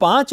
5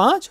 5